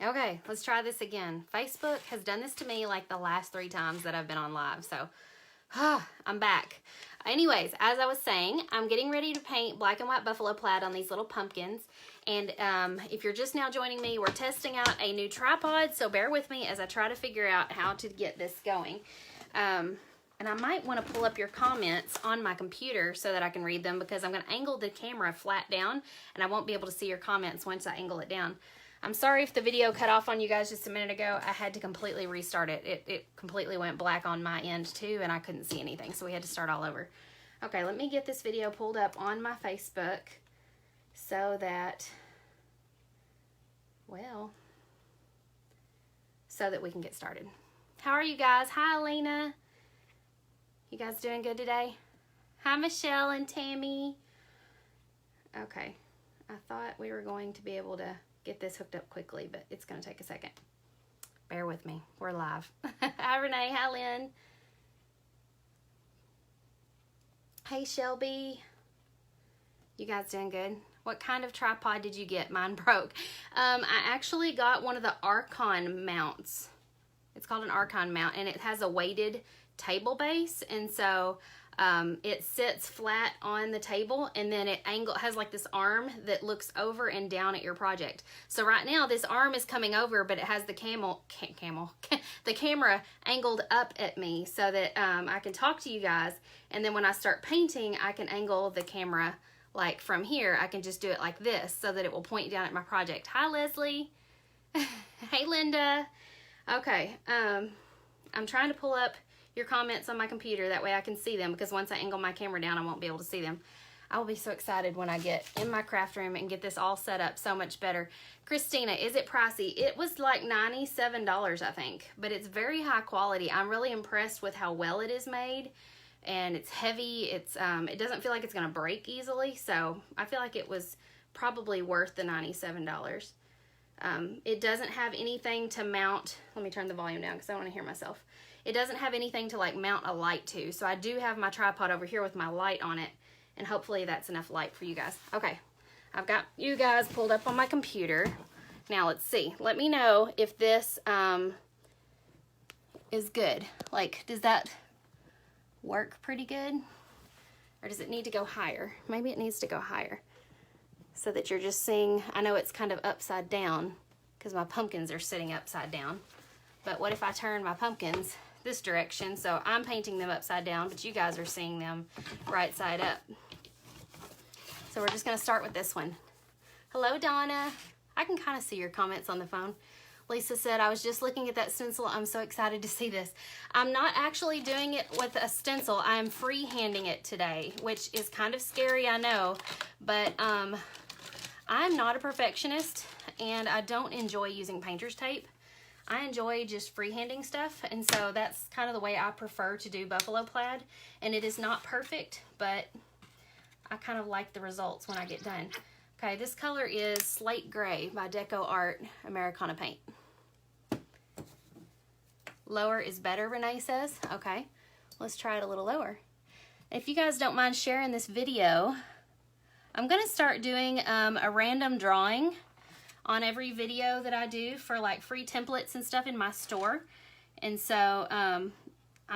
Okay, let's try this again. Facebook has done this to me like the last 3 times that I've been on live, so I'm back. Anyways, as I was saying, I'm getting ready to paint black and white buffalo plaid on these little pumpkins. And if you're just now joining me, we're testing out a new tripod, so bear with me as I try to figure out how to get this going. And I might want to pull up your comments on my computer so that I can read them, because I'm going to angle the camera flat down and I won't be able to see your comments once I angle it down. I'm sorry if the video cut off on you guys just a minute ago. I had to completely restart it. It completely went black on my end too, and I couldn't see anything, so we had to start all over. Okay, let me get this video pulled up on my Facebook so that, well, so that we can get started. How are you guys? Hi, Alina. You guys doing good today? Hi, Michelle and Tammy. Okay, I thought we were going to be able to get this hooked up quickly, but it's going to take a second. Bear with me. We're live. Hi, Renee. Hi, Lynn. Hey, Shelby. You guys doing good? What kind of tripod did you get? Mine broke. I actually got one of the Archon mounts. It's called an Archon mount, and it has a weighted table base, and so it sits flat on the table, and then it has like this arm that looks over and down at your project. So right now this arm is coming over, but it has the the camera angled up at me so that I can talk to you guys, and then when I start painting I can angle the camera like from here. I can just do it like this so that it will point down at my project. Hi, Leslie. Hey, Linda. Okay, I'm trying to pull up your comments on my computer, that way I can see them, because once I angle my camera down I won't be able to see them. I will be so excited when I get in my craft room and get this all set up so much better. Christina, is it pricey? It was like $97, I think, but it's very high quality. I'm really impressed with how well it is made, and it's heavy. It's it doesn't feel like it's gonna break easily, so I feel like it was probably worth the $97. It doesn't have anything to mount. Let me turn the volume down because I don't want to hear myself. It doesn't have anything to like mount a light to, so I do have my tripod over here with my light on it, and hopefully that's enough light for you guys. Okay, I've got you guys pulled up on my computer. Now let's see. Let me know if this is good. Like, does that work pretty good? Or does it need to go higher? Maybe it needs to go higher so that you're just seeing. I know it's kind of upside down because my pumpkins are sitting upside down. But what if I turn my pumpkins this direction, so I'm painting them upside down, but you guys are seeing them right side up. So we're just going to start with this one. Hello, Donna. I can kind of see your comments on the phone. Lisa said, I was just looking at that stencil. I'm so excited to see this. I'm not actually doing it with a stencil. I'm freehanding it today, which is kind of scary, I know, but I'm not a perfectionist, and I don't enjoy using painter's tape. I enjoy just freehanding stuff, and so that's kind of the way I prefer to do buffalo plaid. And it is not perfect, but I kind of like the results when I get done. Okay, this color is Slate Gray by Deco Art Americana Paint. Lower is better, Renee says. Okay, let's try it a little lower. If you guys don't mind sharing this video, I'm going to start doing a random drawing on every video that I do for like free templates and stuff in my store. And so I'm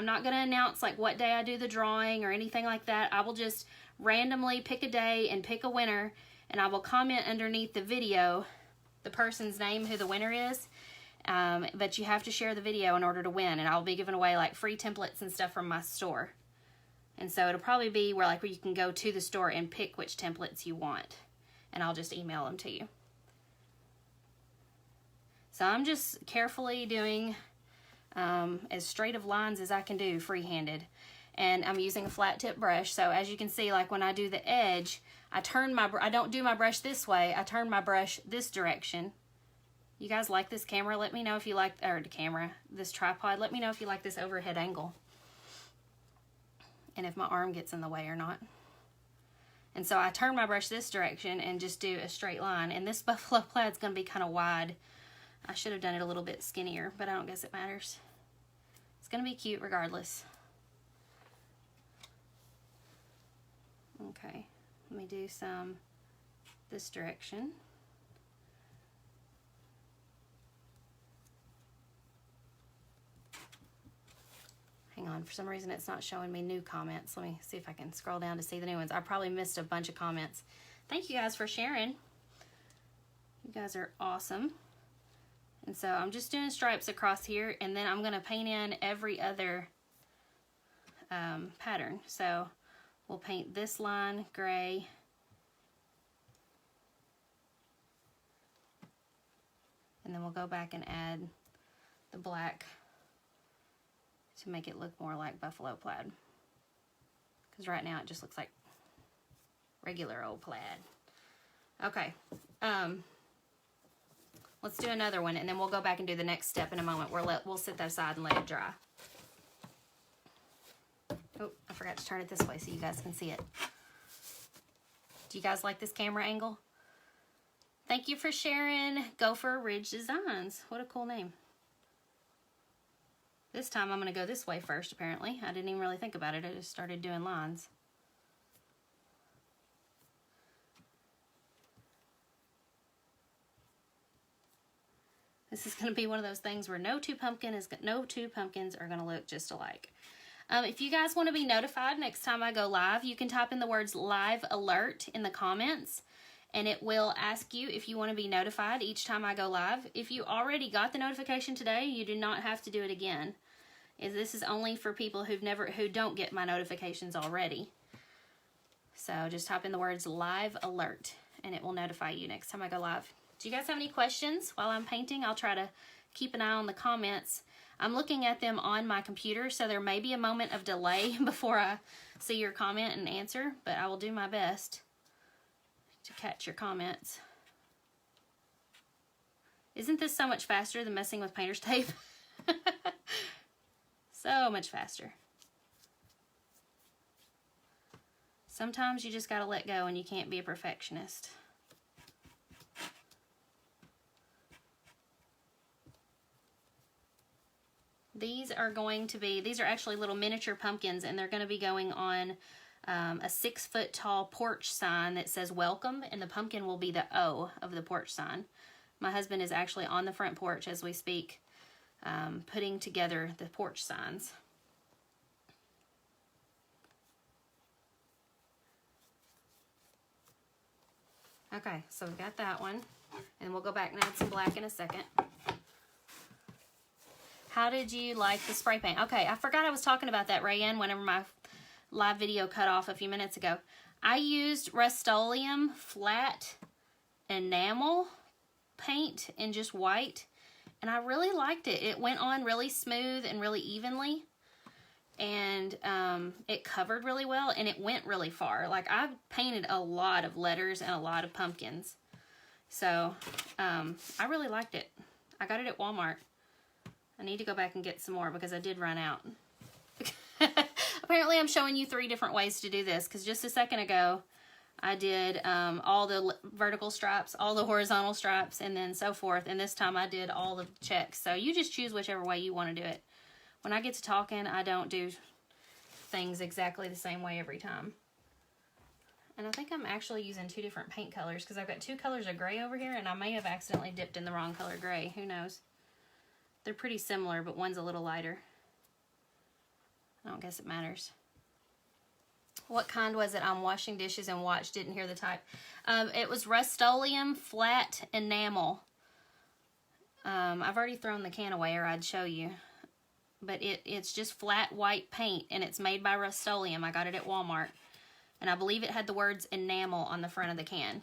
not going to announce like what day I do the drawing or anything like that. I will just randomly pick a day and pick a winner, and I will comment underneath the video the person's name, who the winner is. But you have to share the video in order to win, and I'll be giving away like free templates and stuff from my store. And so it'll probably be where you can go to the store and pick which templates you want, and I'll just email them to you. So I'm just carefully doing as straight of lines as I can do free-handed. And I'm using a flat tip brush. So as you can see, like when I do the edge, I don't do my brush this way. I turn my brush this direction. You guys like this camera? Let me know if you like, or the camera, this tripod. Let me know if you like this overhead angle. And if my arm gets in the way or not. And so I turn my brush this direction and just do a straight line. And this buffalo plaid's gonna be kind of wide. I should have done it a little bit skinnier, but I don't guess it matters. It's gonna be cute regardless. Okay, let me do some this direction. on. For some reason, it's not showing me new comments. Let me see if I can scroll down to see the new ones. I probably missed a bunch of comments. Thank you guys for sharing. You guys are awesome. And so I'm just doing stripes across here, and then I'm going to paint in every other pattern. So we'll paint this line gray. And then we'll go back and add the black to make it look more like buffalo plaid. Because right now it just looks like regular old plaid. Okay. Let's do another one, and then we'll go back and do the next step in a moment. We'll sit that aside and let it dry. Oh, I forgot to turn it this way so you guys can see it. Do you guys like this camera angle? Thank you for sharing Gopher Ridge Designs. What a cool name. This time I'm going to go this way first, apparently. I didn't even really think about it. I just started doing lines. This is going to be one of those things where no two pumpkins are going to look just alike. If you guys want to be notified next time I go live, you can type in the words live alert in the comments, and it will ask you if you want to be notified each time I go live. If you already got the notification today, you do not have to do it again. This is only for people who don't get my notifications already. So just type in the words live alert, and it will notify you next time I go live. Do you guys have any questions while I'm painting? I'll try to keep an eye on the comments. I'm looking at them on my computer, so there may be a moment of delay before I see your comment and answer, but I will do my best to catch your comments. Isn't this so much faster than messing with painter's tape? So much faster. Sometimes you just gotta let go and you can't be a perfectionist. These are actually little miniature pumpkins, and they're going to be going on a 6-foot tall porch sign that says welcome, and the pumpkin will be the O of the porch sign. My husband is actually on the front porch as we speak, putting together the porch signs. Okay, so we've got that one, and we'll go back and add some black in a second. How did you like the spray paint? Okay, I forgot I was talking about that, Rayanne, whenever my live video cut off a few minutes ago. I used Rust-Oleum flat enamel paint in just white, and I really liked it. It went on really smooth and really evenly, and it covered really well, and it went really far. Like, I painted a lot of letters and a lot of pumpkins, so I really liked it. I got it at Walmart. I need to go back and get some more because I did run out. Apparently I'm showing you 3 different ways to do this, because just a second ago I did all the vertical stripes, all the horizontal stripes, and then so forth, and this time I did all the checks. So you just choose whichever way you want to do it. When I get to talking, I don't do things exactly the same way every time. And I think I'm actually using 2 different paint colors, because I've got 2 colors of gray over here, and I may have accidentally dipped in the wrong color gray. Who knows? They're pretty similar, but one's a little lighter. I don't guess it matters. What kind was it? I'm washing dishes and watched, didn't hear the type. It was Rust-Oleum flat enamel. I've already thrown the can away, or I'd show you. But it's just flat white paint, and it's made by Rust-Oleum. I got it at Walmart. And I believe it had the words enamel on the front of the can.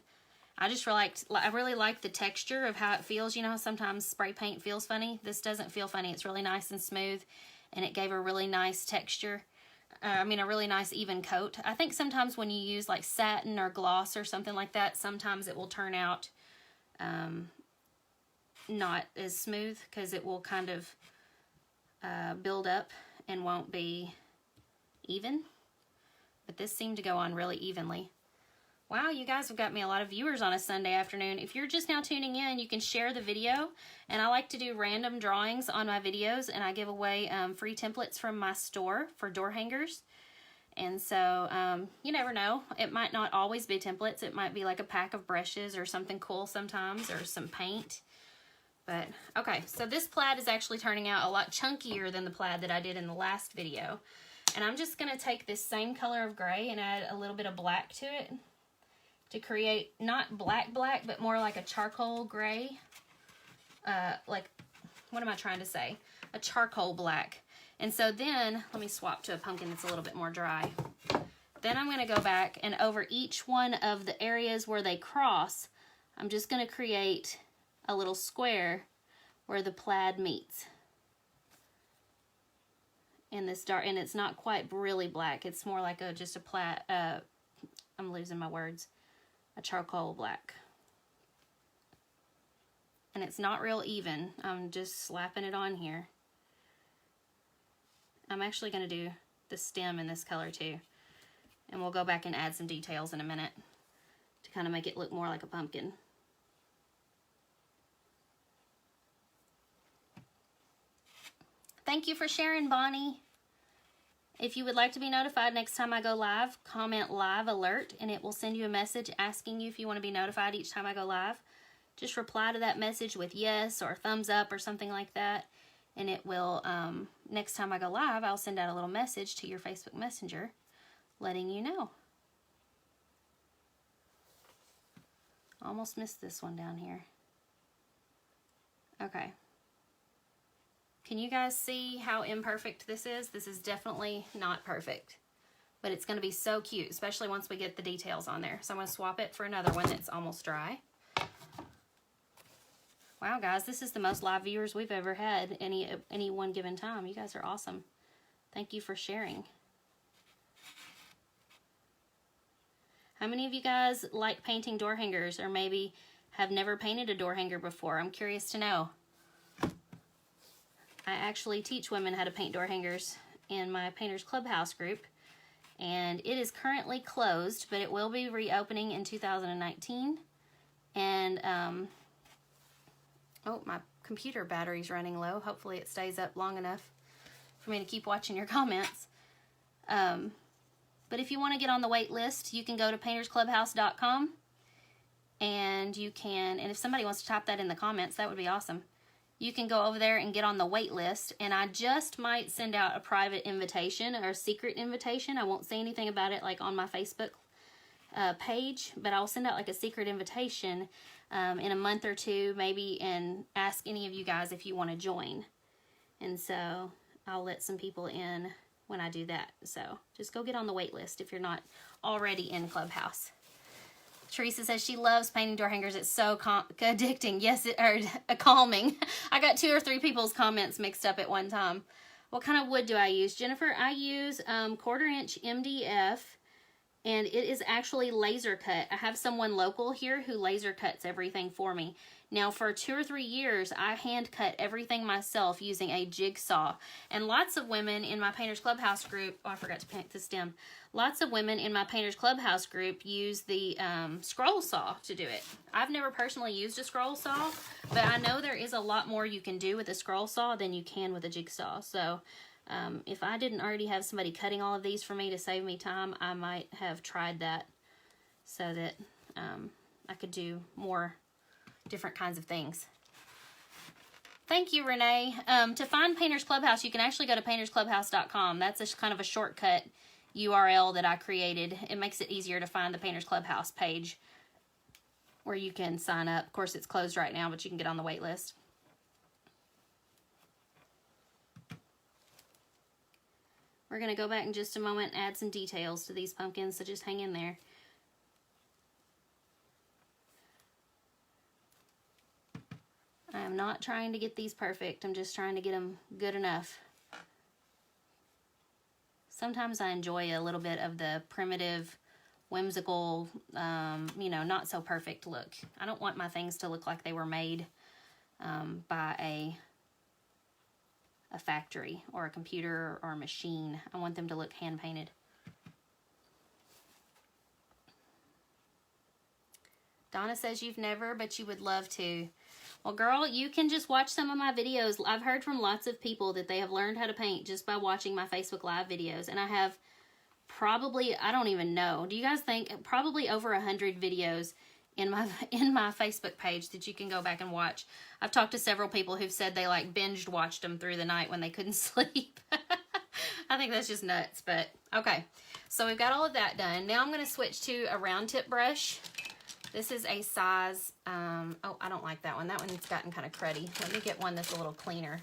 I really like the texture of how it feels. You know how sometimes spray paint feels funny? This doesn't feel funny. It's really nice and smooth, and it gave a really nice texture. A really nice even coat. I think sometimes when you use like satin or gloss or something like that, sometimes it will turn out not as smooth, because it will kind of build up and won't be even. But this seemed to go on really evenly. Wow, you guys have got me a lot of viewers on a Sunday afternoon. If you're just now tuning in, you can share the video. And I like to do random drawings on my videos, and I give away free templates from my store for door hangers. And so, you never know. It might not always be templates. It might be like a pack of brushes or something cool sometimes, or some paint. But, okay, so this plaid is actually turning out a lot chunkier than the plaid that I did in the last video. And I'm just going to take this same color of gray and add a little bit of black to it to create not black, but more like a charcoal gray. Like, what am I trying to say? A charcoal black. And so then, let me swap to a pumpkin that's a little bit more dry. Then I'm going to go back and over each one of the areas where they cross, I'm just going to create a little square where the plaid meets. In this dark, and it's not quite really black. It's more like just a plaid, I'm losing my words, a charcoal black. And it's not real even. I'm just slapping it on here. I'm actually going to do the stem in this color too. And we'll go back and add some details in a minute to kind of make it look more like a pumpkin. Thank you for sharing, Bonnie. If you would like to be notified next time I go live, comment live alert and it will send you a message asking you if you want to be notified each time I go live. Just reply to that message with yes or thumbs up or something like that. And it will, next time I go live, I'll send out a little message to your Facebook Messenger letting you know. Almost missed this one down here. Okay. Can you guys see how imperfect this is? This is definitely not perfect, but it's going to be so cute, especially once we get the details on there. So I'm going to swap it for another one that's almost dry. Wow, guys, this is the most live viewers we've ever had any one given time. You guys are awesome. Thank you for sharing. How many of you guys like painting door hangers or maybe have never painted a door hanger before? I'm curious to know. I actually teach women how to paint door hangers in my Painters Clubhouse group, and it is currently closed, but it will be reopening in 2019. And oh, my computer battery's running low. Hopefully it stays up long enough for me to keep watching your comments. But if you want to get on the wait list, you can go to paintersclubhouse.com, and you can, and if somebody wants to type that in the comments, that would be awesome. You can go over there and get on the wait list, and I just might send out a private invitation or a secret invitation. I won't say anything about it like on my Facebook page, but I'll send out like a secret invitation in a month or two maybe, and ask any of you guys if you want to join. And so I'll let some people in when I do that. So just go get on the wait list if you're not already in Clubhouse. Teresa says she loves painting door hangers. It's so addicting. Yes, calming. I got 2 or 3 people's comments mixed up at one time. What kind of wood do I use? Jennifer, I use 1/4 inch MDF, and it is actually laser cut. I have someone local here who laser cuts everything for me. Now, for 2 or 3 years, I hand cut everything myself using a jigsaw. And lots of women in my Painters Clubhouse group, oh, I forgot to paint the stem. Lots of women in my Painters Clubhouse group use the scroll saw to do it. I've never personally used a scroll saw, but I know there is a lot more you can do with a scroll saw than you can with a jigsaw. So if I didn't already have somebody cutting all of these for me to save me time, I might have tried that so that I could do more different kinds of things. Thank you, Renee. To find Painters Clubhouse, you can actually go to paintersclubhouse.com. That's a kind of a shortcut URL that I created. It makes it easier to find the Painters Clubhouse page where you can sign up. Of course, it's closed right now, but you can get on the wait list. We're going to go back in just a moment and add some details to these pumpkins, so just hang in there. I am not trying to get these perfect. I'm just trying to get them good enough. Sometimes I enjoy a little bit of the primitive, whimsical, you know, not so perfect look. I don't want my things to look like they were made by a factory or a computer or a machine. I want them to look hand painted. Donna says you've never, but you would love to. Well, girl, you can just watch some of my videos. I've heard from lots of people that they have learned how to paint just by watching my Facebook Live videos. And I have probably, I don't even know. Do you guys think probably over 100 videos in my Facebook page that you can go back and watch. I've talked to several people who've said they like binged watched them through the night when they couldn't sleep. I think that's just nuts, but okay. So we've got all of that done. Now I'm going to switch to a round tip brush. This is a size, oh, I don't like that one. That one's gotten kind of cruddy. Let me get one that's a little cleaner.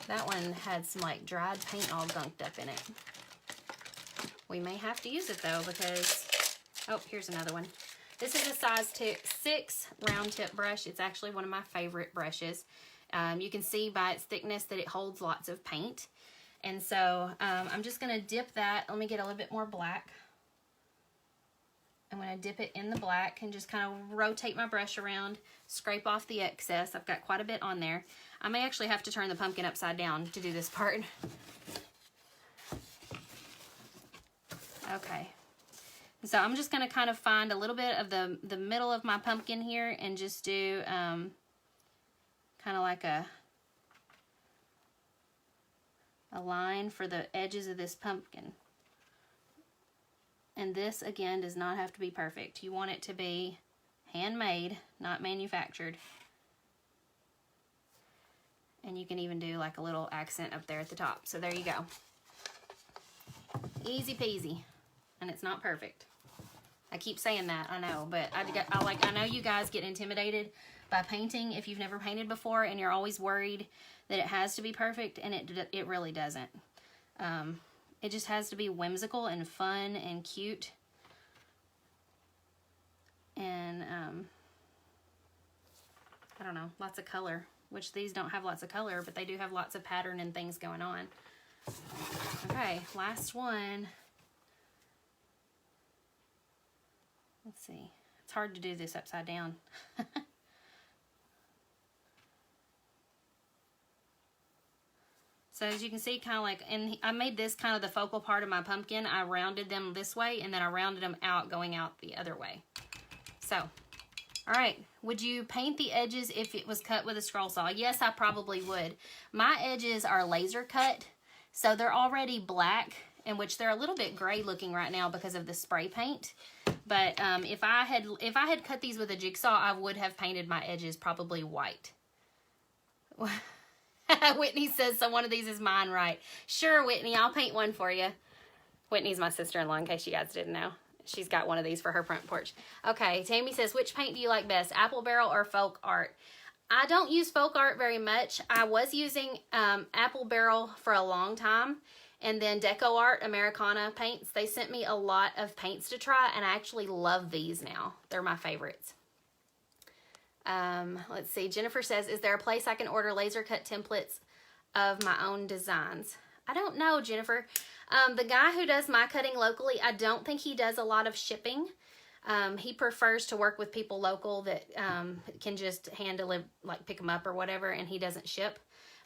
That one had some like dried paint all gunked up in it. We may have to use it though because, oh, here's another one. This is a size 6 round tip brush. It's actually one of my favorite brushes. You can see by its thickness that it holds lots of paint. And so I'm just going to dip that. Let me get a little bit more black. I'm going to dip it in the black and just kind of rotate my brush around, scrape off the excess. I've got quite a bit on there. I may actually have to turn the pumpkin upside down to do this part. Okay. So I'm just going to kind of find a little bit of the middle of my pumpkin here and just do kind of like a line for the edges of this pumpkin. And this, again, does not have to be perfect. You want it to be handmade, not manufactured. And you can even do like a little accent up there at the top. So there you go. Easy peasy. And it's not perfect. I keep saying that, I know, but I know you guys get intimidated by painting if you've never painted before, and you're always worried that it has to be perfect, and it really doesn't. It just has to be whimsical and fun and cute. And I don't know, lots of color, which these don't have lots of color, but they do have lots of pattern and things going on. Okay, last one. Let's see. It's hard to do this upside down. So as you can see, kind of like, and I made this kind of the focal part of my pumpkin. I rounded them this way, and then I rounded them out going out the other way. So, all right. Would you paint the edges if it was cut with a scroll saw? Yes, I probably would. My edges are laser cut, so they're already black, in which they're a little bit gray looking right now because of the spray paint. But if I had cut these with a jigsaw, I would have painted my edges probably white. Whitney says, so one of these is mine, right? Sure, Whitney, I'll paint one for you. Whitney's my sister-in-law, in case you guys didn't know. She's got one of these for her front porch. Okay, Tammy says, which paint do you like best, Apple Barrel or Folk Art? I don't use Folk Art very much. I was using Apple Barrel for a long time. And then Decor Art Americana paints. They sent me a lot of paints to try, and I actually love these now. They're my favorites. Let's see. Jennifer says, is there a place I can order laser cut templates of my own designs? I don't know, Jennifer. The guy who does my cutting locally, I don't think he does a lot of shipping. He prefers to work with people local that can just hand deliver, like pick them up or whatever, and he doesn't ship.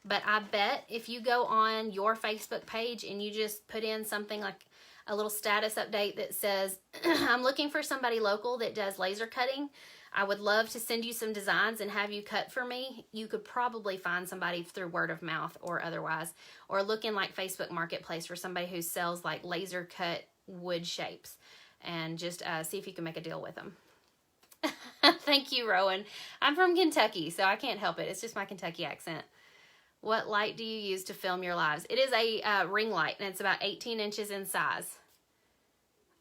But I bet if you go on your Facebook page and you just put in something like a little status update that says, I'm looking for somebody local that does laser cutting. I would love to send you some designs and have you cut for me. You could probably find somebody through word of mouth or otherwise. Or look in like Facebook Marketplace for somebody who sells like laser cut wood shapes. And just see if you can make a deal with them. Thank you, Rowan. I'm from Kentucky, so I can't help it. It's just my Kentucky accent. What light do you use to film your lives? It is a ring light, and it's about 18 inches in size.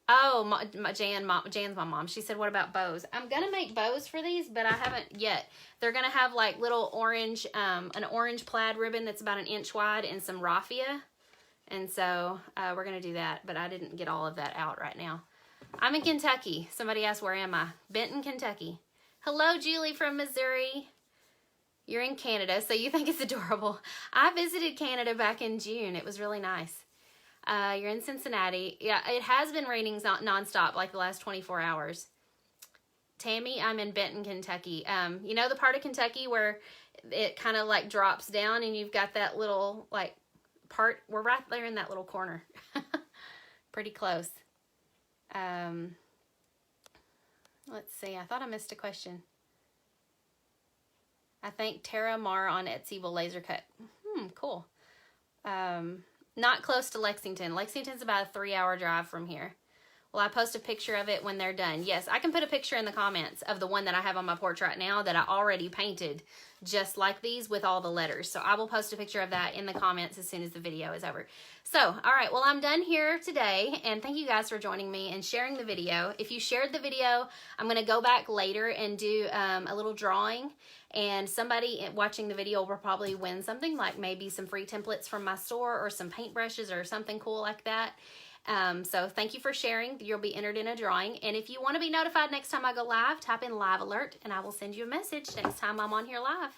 Oh, Jan's my mom. She said, what about bows? I'm going to make bows for these, but I haven't yet. They're going to have like little orange, an orange plaid ribbon that's about 1 inch wide and some raffia. And so we're going to do that, but I didn't get all of that out right now. I'm in Kentucky. Somebody asked, where am I? Benton, Kentucky. Hello, Julie from Missouri. You're in Canada, so you think it's adorable. I visited Canada back in June. It was really nice. You're in Cincinnati. Yeah, it has been raining nonstop, like the last 24 hours. Tammy, I'm in Benton, Kentucky. You know the part of Kentucky where it kind of like drops down and you've got that little like part? We're right there in that little corner. Pretty close. Let's see. I thought I missed a question. I think Tara Mar on Etsy will laser cut. Cool. Not close to Lexington. Lexington's about a 3-hour drive from here. Will I post a picture of it when they're done? Yes, I can put a picture in the comments of the one that I have on my porch right now that I already painted just like these with all the letters. So I will post a picture of that in the comments as soon as the video is over. So, all right, well, I'm done here today, and thank you guys for joining me and sharing the video. If you shared the video, I'm going to go back later and do a little drawing, and somebody watching the video will probably win something, like maybe some free templates from my store or some paintbrushes or something cool like that. So thank you for sharing. You'll be entered in a drawing. And if you want to be notified next time I go live, type in live alert and I will send you a message next time I'm on here live.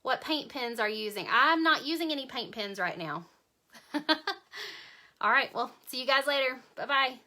What paint pens are you using? I'm not using any paint pens right now. All right. Well, see you guys later. Bye-bye.